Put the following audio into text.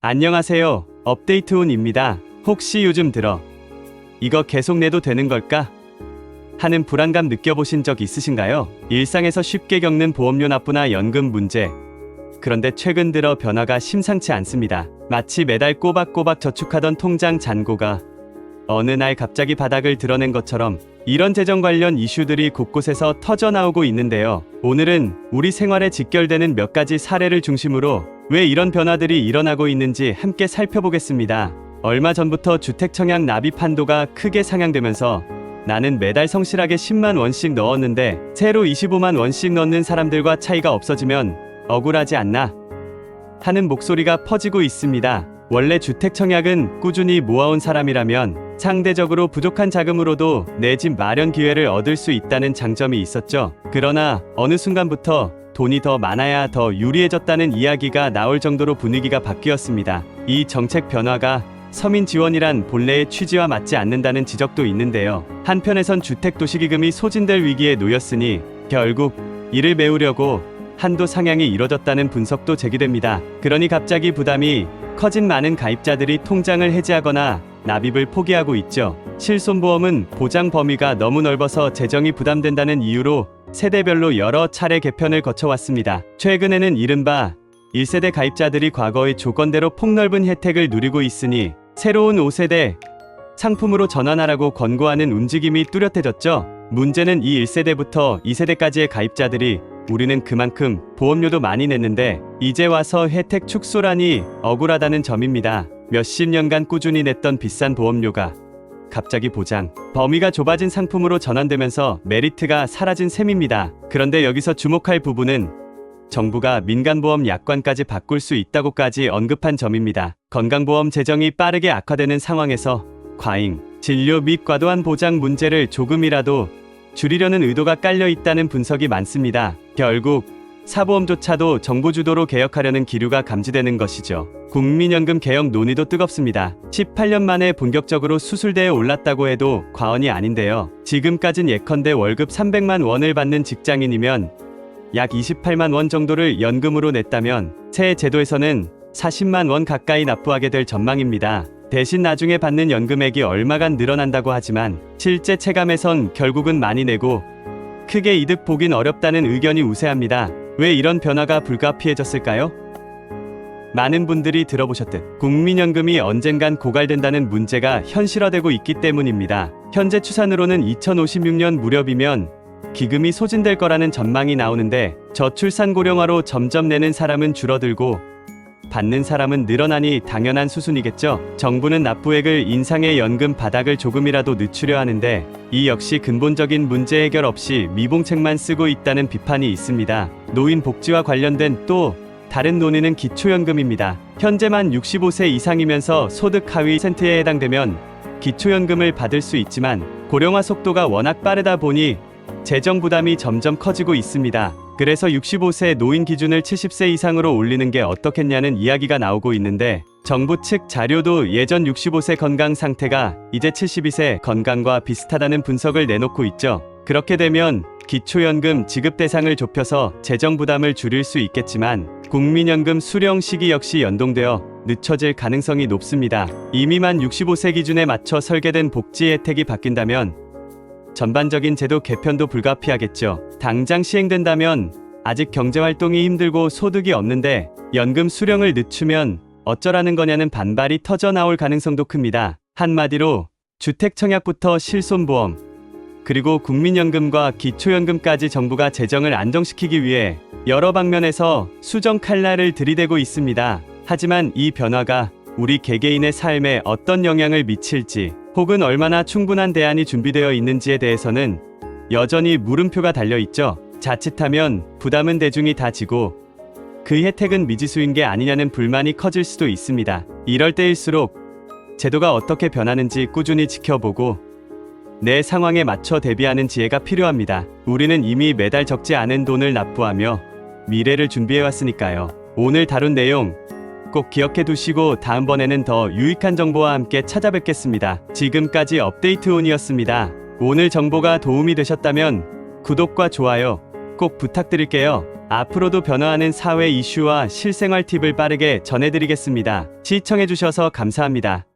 안녕하세요. 업데이트온입니다. 혹시 요즘 들어 이거 계속 내도 되는 걸까? 하는 불안감 느껴보신 적 있으신가요? 일상에서 쉽게 겪는 보험료 납부나 연금 문제. 그런데 최근 들어 변화가 심상치 않습니다. 마치 매달 꼬박꼬박 저축하던 통장 잔고가 어느 날 갑자기 바닥을 드러낸 것처럼 이런 재정 관련 이슈들이 곳곳에서 터져나오고 있는데요. 오늘은 우리 생활에 직결되는 몇 가지 사례를 중심으로 왜 이런 변화들이 일어나고 있는지 함께 살펴보겠습니다. 얼마 전부터 주택 청약 납입 한도가 크게 상향되면서 나는 매달 성실하게 10만 원씩 넣었는데 새로 25만 원씩 넣는 사람들과 차이가 없어지면 억울하지 않나? 하는 목소리가 퍼지고 있습니다. 원래 주택 청약은 꾸준히 모아온 사람이라면 상대적으로 부족한 자금으로도 내 집 마련 기회를 얻을 수 있다는 장점이 있었죠. 그러나 어느 순간부터 돈이 더 많아야 더 유리해졌다는 이야기가 나올 정도로 분위기가 바뀌었습니다. 이 정책 변화가 서민 지원이란 본래의 취지와 맞지 않는다는 지적도 있는데요. 한편에선 주택도시기금이 소진될 위기에 놓였으니 결국 이를 메우려고 한도 상향이 이뤄졌다는 분석도 제기됩니다. 그러니 갑자기 부담이 커진 많은 가입자들이 통장을 해지하거나 납입을 포기하고 있죠. 실손보험은 보장 범위가 너무 넓어서 재정이 부담된다는 이유로 세대별로 여러 차례 개편을 거쳐왔습니다. 최근에는 이른바 1세대 가입자들이 과거의 조건대로 폭넓은 혜택을 누리고 있으니 새로운 5세대 상품으로 전환하라고 권고하는 움직임이 뚜렷해졌죠. 문제는 이 1세대부터 2세대까지의 가입자들이 우리는 그만큼 보험료도 많이 냈는데 이제 와서 혜택 축소라니 억울하다는 점입니다. 몇십 년간 꾸준히 냈던 비싼 보험료가 갑자기 보장 범위가 좁아진 상품으로 전환되면서 메리트가 사라진 셈입니다. 그런데 여기서 주목할 부분은 정부가 민간보험 약관까지 바꿀 수 있다고까지 언급한 점입니다. 건강보험 재정이 빠르게 악화되는 상황에서 과잉 진료 및 과도한 보장 문제를 조금이라도 줄이려는 의도가 깔려 있다는 분석이 많습니다. 결국 사보험조차도 정부 주도로 개혁하려는 기류가 감지되는 것이죠. 국민연금 개혁 논의도 뜨겁습니다. 18년 만에 본격적으로 수술대에 올랐다고 해도 과언이 아닌데요. 지금까진 예컨대 월급 300만 원을 받는 직장인이면 약 28만 원 정도를 연금으로 냈다면 새 제도에서는 40만 원 가까이 납부하게 될 전망입니다. 대신 나중에 받는 연금액이 얼마간 늘어난다고 하지만 실제 체감에선 결국은 많이 내고 크게 이득 보긴 어렵다는 의견이 우세합니다. 왜 이런 변화가 불가피해졌을까요? 많은 분들이 들어보셨듯 국민연금이 언젠간 고갈된다는 문제가 현실화되고 있기 때문입니다. 현재 추산으로는 2056년 무렵이면 기금이 소진될 거라는 전망이 나오는데 저출산 고령화로 점점 내는 사람은 줄어들고 받는 사람은 늘어나니 당연한 수순이겠죠. 정부는 납부액을 인상해 연금 바닥을 조금이라도 늦추려 하는데 이 역시 근본적인 문제 해결 없이 미봉책만 쓰고 있다는 비판이 있습니다. 노인 복지와 관련된 또 다른 논의는 기초연금입니다. 현재만 65세 이상이면서 소득 하위 센트에 해당되면 기초연금을 받을 수 있지만 고령화 속도가 워낙 빠르다 보니 재정 부담이 점점 커지고 있습니다. 그래서 65세 노인 기준을 70세 이상으로 올리는 게 어떻겠냐는 이야기가 나오고 있는데 정부 측 자료도 예전 65세 건강 상태가 이제 72세 건강과 비슷하다는 분석을 내놓고 있죠. 그렇게 되면 기초연금 지급 대상을 좁혀서 재정 부담을 줄일 수 있겠지만 국민연금 수령 시기 역시 연동되어 늦춰질 가능성이 높습니다. 이미 만 65세 기준에 맞춰 설계된 복지 혜택이 바뀐다면 전반적인 제도 개편도 불가피하겠죠. 당장 시행된다면 아직 경제활동이 힘들고 소득이 없는데 연금 수령을 늦추면 어쩌라는 거냐는 반발이 터져나올 가능성도 큽니다. 한마디로 주택 청약부터 실손보험 그리고 국민연금과 기초연금까지 정부가 재정을 안정시키기 위해 여러 방면에서 수정 칼날을 들이대고 있습니다. 하지만 이 변화가 우리 개개인의 삶에 어떤 영향을 미칠지 혹은 얼마나 충분한 대안이 준비되어 있는지에 대해서는 여전히 물음표가 달려있죠. 자칫하면 부담은 대중이 다 지고 그 혜택은 미지수인 게 아니냐는 불만이 커질 수도 있습니다. 이럴 때일수록 제도가 어떻게 변하는지 꾸준히 지켜보고 내 상황에 맞춰 대비하는 지혜가 필요합니다. 우리는 이미 매달 적지 않은 돈을 납부하며 미래를 준비해왔으니까요. 오늘 다룬 내용 꼭 기억해 두시고 다음번에는 더 유익한 정보와 함께 찾아뵙겠습니다. 지금까지 업데이트온이었습니다. 오늘 정보가 도움이 되셨다면 구독과 좋아요 꼭 부탁드릴게요. 앞으로도 변화하는 사회 이슈와 실생활 팁을 빠르게 전해드리겠습니다. 시청해주셔서 감사합니다.